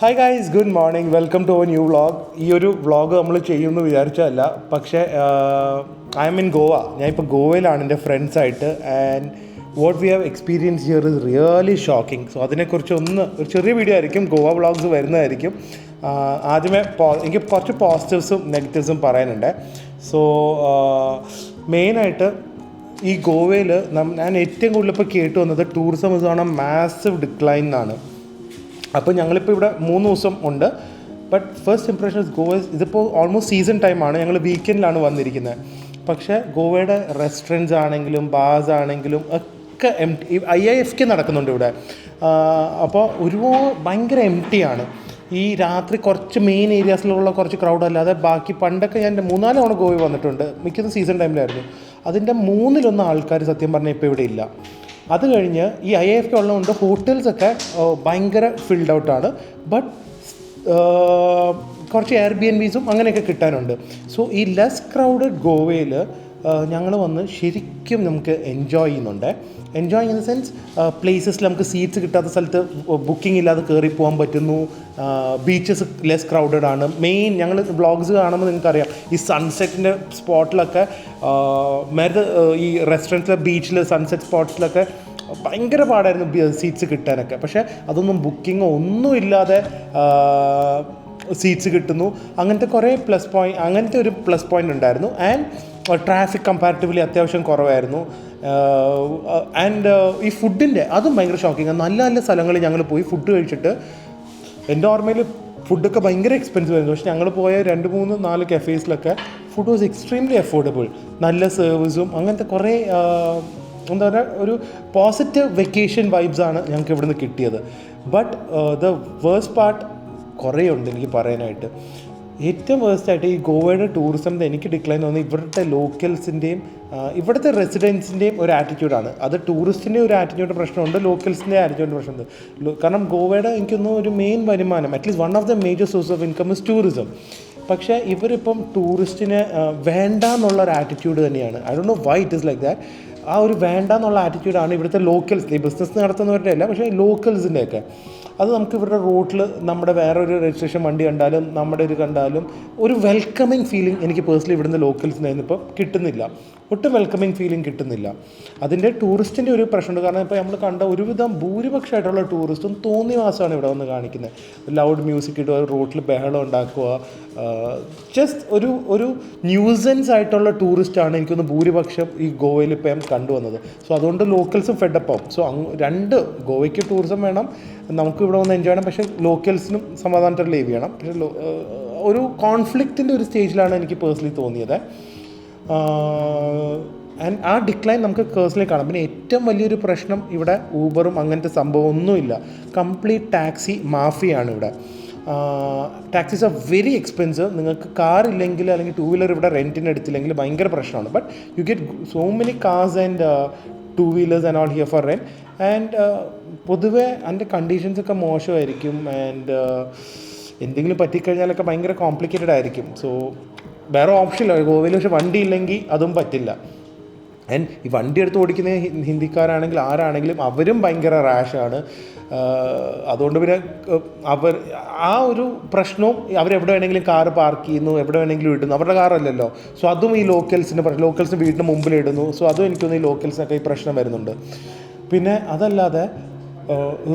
Hi guys, good morning, welcome to our new vlog. ഈ ഒരു vlog നമ്മൾ ചെയ്യുമെന്ന് വിചാരിച്ചതല്ല, പക്ഷേ ഐ എം ഇൻ ഗോവ. ഞാനിപ്പോൾ ഗോവയിലാണ് എൻ്റെ ഫ്രണ്ട്സായിട്ട്. And what we have experience here is really shocking. So അതിനെക്കുറിച്ച് ഒരു ചെറിയ വീഡിയോ ആയിരിക്കും, ഗോവ വ്ളോഗ്സ് വരുന്നതായിരിക്കും. ആദ്യമേ എനിക്ക് കുറച്ച് പോസിറ്റീവ്സും നെഗറ്റീവ്സും പറയാനുണ്ട്. സോ മെയിനായിട്ട് ഈ ഗോവയിൽ ഞാൻ ഏറ്റവും കൂടുതൽ ഇപ്പോൾ കേട്ട് വന്നത് tourism is on A massive decline എന്നാണ്. അപ്പോൾ ഞങ്ങളിപ്പോൾ ഇവിടെ 3 ദിവസം ഉണ്ട്. ബട്ട് ഫസ്റ്റ് ഇംപ്രഷൻസ് ഗോവ ഇതിപ്പോൾ ഓൾമോസ്റ്റ് സീസൺ ടൈമാണ്. ഞങ്ങൾ വീക്കെൻഡിലാണ് വന്നിരിക്കുന്നത്. പക്ഷേ ഗോവയുടെ റെസ്റ്റോറൻറ്റ്സ് ആണെങ്കിലും ബാർസ് ആണെങ്കിലും ഒക്കെ IIFK നടക്കുന്നുണ്ട് ഇവിടെ. അപ്പോൾ ഭയങ്കര എംപ്റ്റിയാണ്. ഈ രാത്രി കുറച്ച് മെയിൻ ഏരിയാസിലുള്ള കുറച്ച് ക്രൗഡ് അല്ലാതെ ബാക്കി പണ്ടൊക്കെ ഞാൻ 3-4 തവണ ഗോവയിൽ വന്നിട്ടുണ്ട്. മിക്കതും സീസൺ ടൈമിലായിരുന്നു. അതിൻ്റെ 1/3 ആൾക്കാർ സത്യം പറഞ്ഞാൽ ഇപ്പോൾ ഇവിടെ ഇല്ല. അത് കഴിഞ്ഞ് ഈ IIFK ഉള്ളതുകൊണ്ട് ഹോട്ടൽസൊക്കെ ഭയങ്കര ഫിൽഡ് ഔട്ടാണ്. ബട്ട് കുറച്ച് Airbnbs അങ്ങനെയൊക്കെ കിട്ടാനുണ്ട്. സോ ഈ ലെസ് ക്രൗഡഡ് ഗോവയിൽ ഞങ്ങൾ വന്ന് ശരിക്കും നമുക്ക് എൻജോയ് ചെയ്യുന്നുണ്ട്. എൻജോയ് ഇൻ ദ സെൻസ് പ്ലേസസിൽ നമുക്ക് സീറ്റ്സ് കിട്ടാത്ത സ്ഥലത്ത് ബുക്കിംഗ് ഇല്ലാതെ കയറി പോകാൻ പറ്റുന്നു. ബീച്ചസ് ലെസ് ക്രൗഡഡ് ആണ്. മെയിൻ ഞങ്ങൾ വ്ളോഗ്സ് കാണുമ്പോൾ നിങ്ങൾക്കറിയാം, ഈ സൺസെറ്റിൻ്റെ സ്പോട്ടിലൊക്കെ ഈ റെസ്റ്റോറൻറ്റ്സിലെ ബീച്ചിൽ സൺസെറ്റ് സ്പോട്ട്സിലൊക്കെ ഭയങ്കര പാടായിരുന്നു സീറ്റ്സ് കിട്ടാനൊക്കെ. പക്ഷേ അതൊന്നും ബുക്കിങ്ങോ ഒന്നും ഇല്ലാതെ സീറ്റ്സ് കിട്ടുന്നു. അങ്ങനത്തെ ഒരു പ്ലസ് പോയിൻ്റ് ഉണ്ടായിരുന്നു. ആൻഡ് ട്രാഫിക് കമ്പാരിറ്റീവ്ലി അത്യാവശ്യം കുറവായിരുന്നു. ആൻഡ് ഈ ഫുഡിൻ്റെ അതും ഭയങ്കര ഷോക്കിങ്. നല്ല നല്ല സ്ഥലങ്ങളിൽ ഞങ്ങൾ പോയി ഫുഡ് കഴിച്ചിട്ട് എൻ്റെ ഓർമ്മയിൽ ഫുഡൊക്കെ ഭയങ്കര എക്സ്പെൻസീവ് ആയിരുന്നു. പക്ഷേ ഞങ്ങൾ പോയ 2-3-4 കഫേസിലൊക്കെ ഫുഡ് വാസ് എക്സ്ട്രീംലി അഫോർഡബിൾ. നല്ല സർവീസും അങ്ങനത്തെ കുറേ എന്താ പറയുക, ഒരു പോസിറ്റീവ് വെക്കേഷൻ വൈബ്സാണ് ഞങ്ങൾക്ക് ഇവിടുന്ന് കിട്ടിയത്. ബട്ട് ദ വേഴ്സ്റ്റ് പാർട്ട് കുറേ ഉണ്ട് എനിക്ക് പറയാനായിട്ട്. ഏറ്റവും വേഴ്സ്റ്റായിട്ട് ഈ ഗോവയുടെ ടൂറിസത്തിൻ്റെ എനിക്ക് ഡിക്ലൈൻ തോന്നുന്നത് ഇവിടുത്തെ ലോക്കൽസിൻ്റെയും ഇവിടുത്തെ റെസിഡൻസിൻ്റെയും ഒരു ആറ്റിറ്റ്യൂഡാണ്. അത് ടൂറിസ്റ്റിൻ്റെ ഒരു ആറ്റിറ്റ്യൂഡ് പ്രശ്നമുണ്ട്, ലോക്കൽസിൻ്റെ ആറ്റിറ്റ്യൂഡ് പ്രശ്നമുണ്ട്. കാരണം ഗോവയുടെ എനിക്കൊന്നും ഒരു മെയിൻ വരുമാനം, at least one of the major source of income is tourism. പക്ഷേ ഇവരിപ്പം ടൂറിസ്റ്റിന് വേണ്ട എന്നുള്ളൊരു ആറ്റിറ്റ്യൂഡ് തന്നെയാണ്. I don't know why it is like that. ആ ഒരു വേണ്ട എന്നുള്ള ആറ്റിറ്റ്യൂഡാണ് ഇവിടുത്തെ ലോക്കൽസ്, ഈ ബിസിനസ് നടത്തുന്നവരുടെ അല്ല, പക്ഷേ ലോക്കൽസിൻ്റെയൊക്കെ. അത് നമുക്ക് ഇവരുടെ റോട്ടിൽ നമ്മുടെ വേറൊരു രജിസ്ട്രേഷൻ വണ്ടി കണ്ടാലും നമ്മുടെ ഇത് കണ്ടാലും ഒരു വെൽക്കമിങ് ഫീലിംഗ് എനിക്ക് പേഴ്സണലി ഇവിടുന്ന് ലോക്കൽസിന് ഇപ്പോൾ കിട്ടുന്നില്ല. ഒട്ടും വെൽക്കമിങ് ഫീലിംഗ് കിട്ടുന്നില്ല. അതിൻ്റെ ടൂറിസ്റ്റിൻ്റെ ഒരു പ്രശ്നമുണ്ട്. കാരണം ഇപ്പോൾ നമ്മൾ കണ്ട ഒരുവിധം ഭൂരിപക്ഷമായിട്ടുള്ള ടൂറിസ്റ്റും തോന്നിവാസമാണ് ഇവിടെ വന്ന് കാണിക്കുന്നത്. ലൗഡ് മ്യൂസിക് ഇടുക, റോട്ടിൽ ബഹളം ഉണ്ടാക്കുക, ജസ്റ്റ് ഒരു ന്യൂസൻസ് ആയിട്ടുള്ള ടൂറിസ്റ്റാണ് എനിക്കൊന്ന് ഭൂരിപക്ഷം ഈ ഗോവയിൽ ഇപ്പം കണ്ടുവന്നത്. സോ അതുകൊണ്ട് ലോക്കൽസും ഫെഡപ്പ് ആവും. സോ ഗോവയ്ക്ക് ടൂറിസം വേണം, നമുക്ക് ഇവിടെ വന്ന് എൻജോയ് ചെയ്യണം, പക്ഷേ ലോക്കൽസിനും സമാധാനത്തോടെ ലീവ് ചെയ്യണം. പക്ഷേ ഒരു കോൺഫ്ലിക്റ്റിൻ്റെ ഒരു സ്റ്റേജിലാണ് എനിക്ക് പേഴ്സണലി തോന്നിയത്. ആൻഡ് ആ ഡിക്ലൈൻ നമുക്ക് പേഴ്സണലി കാണാം. പിന്നെ ഏറ്റവും വലിയൊരു പ്രശ്നം ഇവിടെ ഊബറും അങ്ങനത്തെ സംഭവമൊന്നുമില്ല. കംപ്ലീറ്റ് ടാക്സി മാഫിയാണ് ഇവിടെ. Taxis are very expensive. നിങ്ങൾക്ക് കാർ ഇല്ലെങ്കിൽ അല്ലെങ്കിൽ 2 വീലർ ഇവിടെ റെൻറ്റിന് എടുത്തില്ലെങ്കിൽ ഭയങ്കര പ്രശ്നമാണ്. But you get so many cars and 2 wheelers and all here for rent. And പൊതുവേ അതിൻ്റെ കണ്ടീഷൻസൊക്കെ മോശമായിരിക്കും. ആൻഡ് എന്തെങ്കിലും പറ്റിക്കഴിഞ്ഞാലൊക്കെ ഭയങ്കര കോംപ്ലിക്കേറ്റഡ് ആയിരിക്കും. സോ വേറെ ഓപ്ഷനില്ല ഗോവയിൽ. പക്ഷേ വണ്ടി ഇല്ലെങ്കിൽ അതും പറ്റില്ല. ആൻഡ് ഈ വണ്ടി എടുത്ത് ഓടിക്കുന്ന ഹിന്ദിക്കാരാണെങ്കിൽ ആരാണെങ്കിലും അവരും ഭയങ്കര റാഷാണ്. അതുകൊണ്ട് പിന്നെ ആ ഒരു പ്രശ്നവും അവരെവിടെ വേണമെങ്കിലും കാറ് പാർക്ക് ചെയ്യുന്നു, എവിടെ വേണമെങ്കിലും ഇടുന്നു. അവരുടെ കാറല്ലല്ലോ. സോ അതും ഈ ലോക്കൽസിന് വീടിന് മുമ്പിൽ ഇടുന്നു. സോ അതും എനിക്കൊന്ന് ഈ ലോക്കൽസിനൊക്കെ ഈ പ്രശ്നം വരുന്നുണ്ട്. പിന്നെ അതല്ലാതെ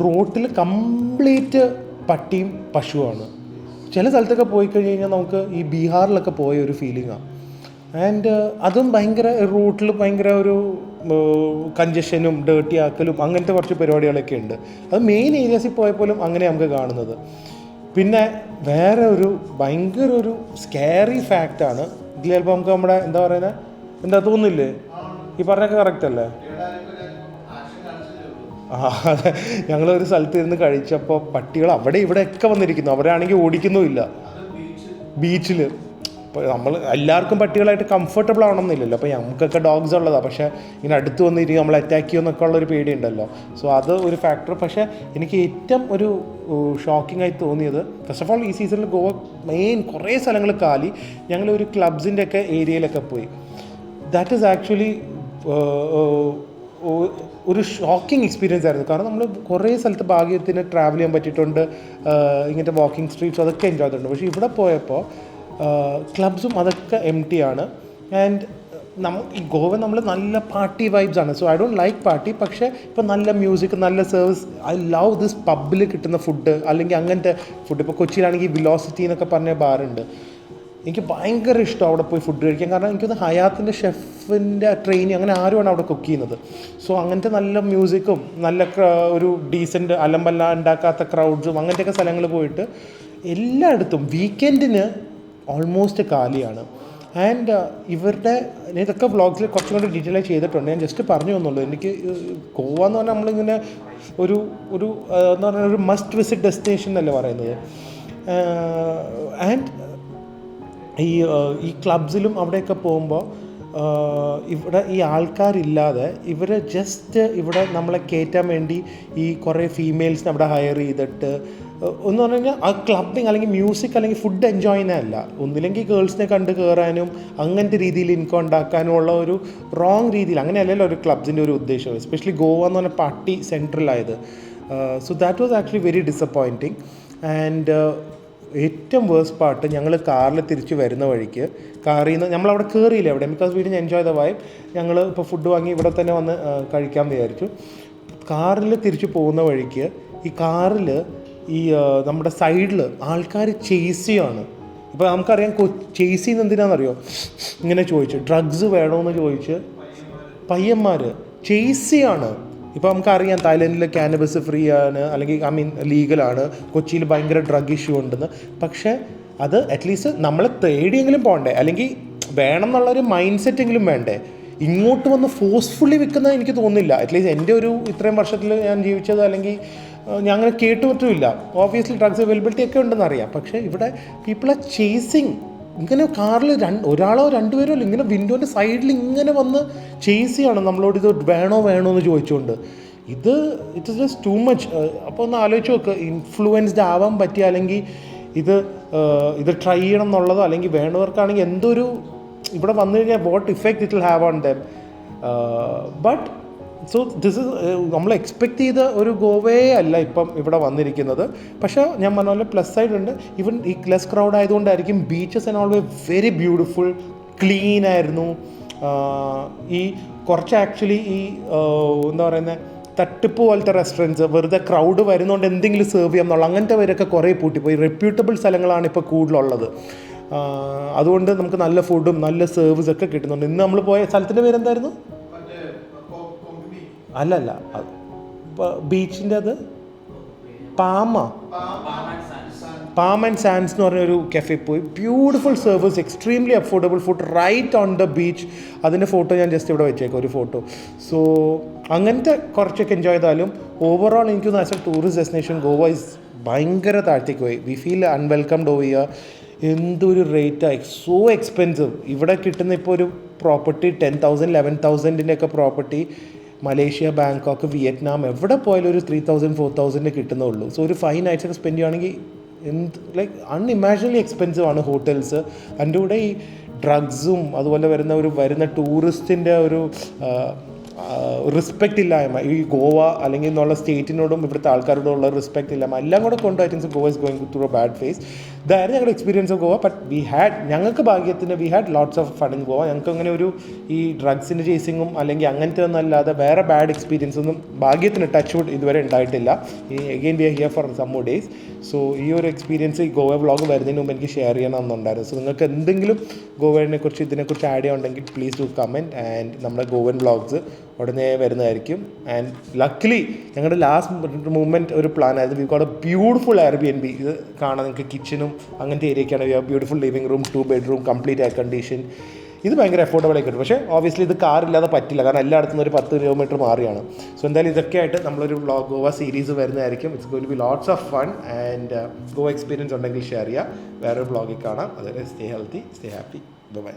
റോട്ടിൽ കംപ്ലീറ്റ് പട്ടിയും പശുവാണ്. ചില സ്ഥലത്തൊക്കെ പോയി കഴിഞ്ഞ് കഴിഞ്ഞാൽ നമുക്ക് ഈ ബീഹാറിലൊക്കെ പോയ ഒരു ഫീലിംഗാണ്. ആൻഡ് അതും ഭയങ്കര റൂട്ടിൽ ഭയങ്കര ഒരു കഞ്ചഷനും ഡേർട്ടി ആക്കലും അങ്ങനത്തെ കുറച്ച് പരിപാടികളൊക്കെ ഉണ്ട്. അത് മെയിൻ ഏരിയാസിൽ പോയപ്പോലും അങ്ങനെ നമുക്ക് കാണുന്നത്. പിന്നെ വേറെ ഭയങ്കര ഒരു സ്കാരി ഫാക്റ്റാണ്. ഇതിൽ ചിലപ്പോൾ നമുക്ക് നമ്മുടെ എന്താ പറയുന്നത്, എന്താ തോന്നില്ലേ, ഈ പറഞ്ഞൊക്കെ കറക്റ്റ് അല്ലേ? അതെ, ഞങ്ങളൊരു സ്ഥലത്ത് ഇരുന്ന് കഴിച്ചപ്പോൾ പട്ടികൾ അവിടെ ഇവിടെയൊക്കെ വന്നിരിക്കുന്നു. അവരാണെങ്കിൽ ഓടിക്കുന്നുമില്ല ബീച്ചിൽ. അപ്പോൾ നമ്മൾ എല്ലാവർക്കും പട്ടികളായിട്ട് കംഫർട്ടബിൾ ആവണമെന്നില്ലല്ലോ. അപ്പോൾ നമുക്കൊക്കെ ഡോഗ്സ് ഉള്ളതാണ്. പക്ഷേ ഇങ്ങനെ അടുത്ത് വന്നിരിക്കും, നമ്മൾ അറ്റാക്ക് ചെയ്യുമെന്നൊക്കെ ഉള്ളൊരു പേടിയുണ്ടല്ലോ. സോ അത് ഒരു ഫാക്ടർ. പക്ഷേ എനിക്ക് ഏറ്റവും ഒരു ഷോക്കിംഗ് ആയി തോന്നിയത്, ഫസ്റ്റ് ഓഫ് ഓൾ ഈ സീസണിൽ ഗോവ മെയിൻ കുറേ സ്ഥലങ്ങൾ കാലി. ഞങ്ങളൊരു ക്ലബ്സിൻ്റെ ഒക്കെ ഏരിയയിലൊക്കെ പോയി. ദാറ്റ് ഈസ് ആക്ച്വലി ഒരു ഷോക്കിംഗ് എക്സ്പീരിയൻസ് ആയിരുന്നു. കാരണം നമ്മൾ കുറേ സ്ഥലത്ത് ഭാഗ്യത്തിന് ട്രാവൽ ചെയ്യാൻ പറ്റിയിട്ടുണ്ട്, ഇങ്ങനത്തെ വാക്കിംഗ് സ്ട്രീറ്റ്സ് അതൊക്കെ എൻജോയ് ചെയ്തിട്ടുണ്ട്. പക്ഷേ ഇവിടെ പോയപ്പോൾ ക്ലബ്സും അതൊക്കെ എം ടി ആണ്. ആൻഡ് ഈ ഗോവ നമ്മൾ നല്ല പാർട്ടി വൈബ്സ് ആണ്. So I don't like party. പക്ഷേ ഇപ്പോൾ നല്ല മ്യൂസിക്, നല്ല സർവീസ്, ഐ ലവ് ദിസ് പബ്ബിൽ കിട്ടുന്ന ഫുഡ്, അല്ലെങ്കിൽ അങ്ങനത്തെ ഫുഡ്. ഇപ്പോൾ കൊച്ചിയിലാണെങ്കിൽ വിലോസിറ്റി എന്നൊക്കെ പറഞ്ഞ ബാറുണ്ട്, എനിക്ക് ഭയങ്കര ഇഷ്ടം അവിടെ പോയി ഫുഡ് കഴിക്കാൻ. കാരണം എനിക്കൊന്ന് ഹയാത്തിൻ്റെ ഷെഫിൻ്റെ ട്രെയിനിങ് അങ്ങനെ ആരുമാണ് അവിടെ കുക്ക് ചെയ്യുന്നത്. സോ അങ്ങനത്തെ നല്ല മ്യൂസിക്കും നല്ല ഒരു ഡീസൻറ്റ് അലമ്പല്ല ഉണ്ടാക്കാത്ത ക്രൗഡ്സും അങ്ങനത്തെയൊക്കെ സ്ഥലങ്ങളിൽ പോയിട്ട് എല്ലായിടത്തും വീക്കെൻഡിന് ഓൾമോസ്റ്റ് കാലിയാണ്. ആൻഡ് ഇവരുടെ ഇതൊക്കെ വ്ളോഗ്സിൽ കുറച്ചും കൂടി ഡീറ്റെയിൽ ആയി ചെയ്തിട്ടുണ്ട്. ഞാൻ ജസ്റ്റ് പറഞ്ഞു തന്നുള്ളൂ. എനിക്ക് ഗോവ എന്ന് പറഞ്ഞാൽ നമ്മളിങ്ങനെ ഒരു എന്താ പറയുക, ഒരു മസ്റ്റ് വിസിറ്റ് ഡെസ്റ്റിനേഷൻ എന്നല്ലേ പറയുന്നത്. ആൻഡ് ഈ ക്ലബ്സിലും അവിടെയൊക്കെ പോകുമ്പോൾ ഇവിടെ ഈ ആൾക്കാരില്ലാതെ ഇവർ ജസ്റ്റ് ഇവിടെ നമ്മളെ കയറ്റാൻ വേണ്ടി ഈ കുറേ ഫീമെയിൽസിനെ അവിടെ ഹയർ ചെയ്തിട്ട് എന്ന് പറഞ്ഞു കഴിഞ്ഞാൽ ആ ക്ലബിങ് അല്ലെങ്കിൽ മ്യൂസിക് അല്ലെങ്കിൽ ഫുഡ് എൻജോയ് ചെയ്യുന്നതല്ല, ഒന്നില്ലെങ്കിൽ ഗേൾസിനെ കണ്ട് കയറാനും അങ്ങനത്തെ രീതിയിൽ ഇൻകം ഉണ്ടാക്കാനും ഉള്ള ഒരു റോങ് രീതിയിൽ. അങ്ങനെയല്ലല്ലോ ഒരു ക്ലബ്സിൻ്റെ ഒരു ഉദ്ദേശം, എസ്പെഷ്യലി ഗോവ എന്ന് പറഞ്ഞാൽ പാർട്ടി സെൻട്രലായത്. So that was actually very disappointing. And ഏറ്റവും വേഴ്സ്റ്റ് പാർട്ട്, ഞങ്ങൾ കാറിൽ തിരിച്ച് വരുന്ന വഴിക്ക് കാറിൽ നിന്ന് നമ്മളവിടെ കയറിയില്ല എവിടെ, ബിക്കോസ് വീഡിയോ എൻജോയ് ചെയ്ത വൈബ്. ഞങ്ങൾ ഇപ്പോൾ ഫുഡ് വാങ്ങി ഇവിടെ തന്നെ വന്ന് കഴിക്കാമെന്ന് വിചാരിച്ചു. കാറിൽ തിരിച്ച് പോകുന്ന വഴിക്ക് ഈ കാറിൽ ഈ നമ്മുടെ സൈഡിൽ ആൾക്കാർ ചേസ് ചെയ്യുകയാണ്. ഇപ്പോൾ നമുക്കറിയാം ചേസ് ചെയ്യുന്നത് എന്തിനാണെന്നറിയോ, ഇങ്ങനെ ചോദിച്ചു ഡ്രഗ്സ് വേണമെന്ന് ചോദിച്ച് പയ്യന്മാർ ചേസ് ചെയ്യാണ്. ഇപ്പോൾ നമുക്കറിയാം തായ്ലൻഡിൽ ക്യാനബസ് ഫ്രീ ആണ്, അല്ലെങ്കിൽ ലീഗലാണ്. കൊച്ചിയിൽ ഭയങ്കര ഡ്രഗ് ഇഷ്യൂ ഉണ്ടെന്ന്. പക്ഷേ അത് അറ്റ്ലീസ്റ്റ് നമ്മൾ തേടിയെങ്കിലും പോകണ്ടേ, അല്ലെങ്കിൽ വേണം എന്നുള്ളൊരു മൈൻഡ് സെറ്റെങ്കിലും വേണ്ടേ. ഇങ്ങോട്ട് വന്ന് ഫോഴ്സ്ഫുള്ളി വിൽക്കുന്നത് എനിക്ക് തോന്നുന്നില്ല. അറ്റ്ലീസ്റ്റ് എൻ്റെ ഒരു ഇത്രയും വർഷത്തിൽ ഞാൻ ജീവിച്ചത്, അല്ലെങ്കിൽ ഞാൻ അങ്ങനെ കേട്ടുപറ്റുമില്ല. ഓബ്വിയസ്ലി ഡ്രഗ്സ് അവൈലബിലിറ്റി ഒക്കെ ഉണ്ടെന്ന് അറിയാം. പക്ഷേ ഇവിടെ പീപ്പിൾ ആർ ചേസിങ്. ഇങ്ങനെ കാറിൽ ഒരാളോ രണ്ടുപേരോ അല്ല, ഇങ്ങനെ വിൻഡോൻ്റെ സൈഡിൽ ഇങ്ങനെ വന്ന് ചേസ് ചെയ്യണം നമ്മളോട്, ഇത് വേണോ എന്ന് ചോദിച്ചുകൊണ്ട്. It is just too much. അപ്പോൾ ഒന്ന് ആലോചിച്ച് നോക്ക്, ഇൻഫ്ലുവൻസ്ഡ് ആവാൻ പറ്റിയ, അല്ലെങ്കിൽ ഇത് ട്രൈ ചെയ്യണം എന്നുള്ളതോ, അല്ലെങ്കിൽ വേണ്ടവർക്കാണെങ്കിൽ എന്തൊരു ഇവിടെ വന്നു കഴിഞ്ഞാൽ what effect it will have on them. But so this is നമ്മൾ എക്സ്പെക്റ്റ് ചെയ്ത ഒരു ഗോവയെ അല്ല ഇപ്പം ഇവിടെ വന്നിരിക്കുന്നത്. പക്ഷേ ഞാൻ പറഞ്ഞ പോലെ പ്ലസ് സൈഡ് ഉണ്ട്. ഈവൻ ഈ ലെസ് ക്രൗഡ് ആയതുകൊണ്ടായിരിക്കും beaches and all were very beautiful, clean ആയിരുന്നു. ഈ കുറച്ച് ആക്ച്വലി ഈ എന്താ പറയുന്നത് തട്ടിപ്പ് പോലത്തെ റെസ്റ്റോറൻറ്റ്സ്, വെറുതെ ക്രൗഡ് വരുന്നതുകൊണ്ട് എന്തെങ്കിലും സെർവ് ചെയ്യാം എന്നുള്ള അങ്ങനത്തെ പേരൊക്കെ കുറേ പൂട്ടിപ്പോയി. റെപ്യൂട്ടബിൾ സ്ഥലങ്ങളാണ് ഇപ്പോൾ കൂടുതലുള്ളത്. അതുകൊണ്ട് നമുക്ക് നല്ല ഫുഡും നല്ല സർവീസൊക്കെ കിട്ടുന്നുണ്ട്. ഇന്ന് നമ്മൾ പോയ സ്ഥലത്തിൻ്റെ പേരെന്തായിരുന്നു? അല്ലല്ല, ബീച്ചിൻ്റെ അത് പാം ആൻഡ് സാൻഡ്സ് എന്ന് പറഞ്ഞൊരു കഫേ പോയി. Beautiful service, extremely affordable food, right on the beach. അതിൻ്റെ ഫോട്ടോ ഞാൻ ജസ്റ്റ് ഇവിടെ വെച്ചേക്കാം, ഒരു ഫോട്ടോ. സോ അങ്ങനത്തെ കുറച്ചൊക്കെ എൻജോയ് ചെയ്താലും ഓവറോൾ എനിക്ക് as a tourist destination Goa is ഭയങ്കര താഴ്ത്തേക്ക് പോയി. We feel unwelcomed over here. എന്തൊരു റേറ്റാണ്, സോ എക്സ്പെൻസീവ്. ഇവിടെ കിട്ടുന്ന ഇപ്പോൾ ഒരു പ്രോപ്പർട്ടി 10,000 11,000 ഒക്കെ പ്രോപ്പർട്ടി മലേഷ്യ, ബാങ്കോക്ക്, വിയറ്റ്നാം എവിടെ പോയാലും ഒരു 3,000 4,000 കിട്ടുന്നുള്ളൂ. സോ ഒരു 5 nights ഒക്കെ സ്പെൻഡ് ചെയ്യുകയാണെങ്കിൽ ലൈക്ക് അൺഇമാജിനബിളി എക്സ്പെൻസീവ് ആണ് ഹോട്ടൽസ്. അതിൻ്റെ കൂടെ ഈ ഡ്രഗ്സും അതുപോലെ വരുന്ന ടൂറിസ്റ്റിൻ്റെ ഒരു റെസ്പെക്റ്റ് ഇല്ലായ്മ, ഈ ഗോവ അല്ലെങ്കിൽ എന്നുള്ള സ്റ്റേറ്റിനോടും ഇവിടുത്തെ ആൾക്കാരോടും ഉള്ള റെസ്പെക്റ്റ് ഇല്ലായ്മ എല്ലാം കൂടെ കൊണ്ട് I think Goa is going through a bad phase. ഇതായിരുന്നു ഞങ്ങളുടെ എക്സ്പീരിയൻസ് ഓഫ് ഗോവ. ബട്ട് ഞങ്ങൾക്ക് ഭാഗ്യത്തിന് we had lots of fun in Goa. ഞങ്ങൾക്ക് അങ്ങനെ ഒരു ഈ ഡ്രഗ്സിൻ്റെ ചേസിങ്ങും അല്ലെങ്കിൽ അങ്ങനത്തെ ഒന്നും അല്ലാതെ വേറെ ബാഡ് എക്സ്പീരിയൻസ് ഒന്നും ഭാഗ്യത്തിന് ടച്ച് വുഡ് ഇതുവരെ ഉണ്ടായിട്ടില്ല. Again we are here for some more days. So ഈ ഒരു എക്സ്പീരിയൻസ് ഈ ഗോവ വ്ളോഗ് വരുന്നതിന് മുമ്പ് എനിക്ക് ഷെയർ ചെയ്യണമെന്നുണ്ടായിരുന്നു. സോ നിങ്ങൾക്ക് എന്തെങ്കിലും ഗോവയെക്കുറിച്ച് ഇതിനെക്കുറിച്ച് ആഡ് ചെയ്യുന്നുണ്ടെങ്കിൽ പ്ലീസ് ഡു കമൻറ്റ്. ആൻഡ് നമ്മുടെ ഗോവൻ വ്ളോഗ്സ് ഉടനെ വരുന്നതായിരിക്കും. ആൻഡ് ലക്കിലി ഞങ്ങളുടെ ലാസ്റ്റ് മൂവ്മെൻറ്റ് ഒരു പ്ലാൻ ആയിരുന്നു. We got a beautiful Airbnb. ഇത് കാണാൻ നിങ്ങൾക്ക് കിച്ചനും അങ്ങനത്തെ ഏരിയയൊക്കെയാണ്. We have beautiful living room, 2 bedroom, complete air condition. ഇത് ഭയങ്കര അഫോർഡബിൾ ആയി കിട്ടും. പക്ഷേ ഓബ്വിയസ്ലി ഇത് കാറില്ലാതെ പറ്റില്ല, കാരണം എല്ലായിടത്തും ഒരു 10 kilometer മാറിയാണ്. സോ എന്തായാലും ഇതൊക്കെ ആയിട്ട് നമ്മളൊരു വ്ളോഗ് ഗോവ സീരീസ് വരുന്നതായിരിക്കും. It's going to be lots of fun. And Goa experience ഉണ്ടെങ്കിൽ ഷെയർ ചെയ്യുക. വേറൊരു വ്ളോഗിൽ കാണാം. അതുവരെ stay healthy, stay happy, by.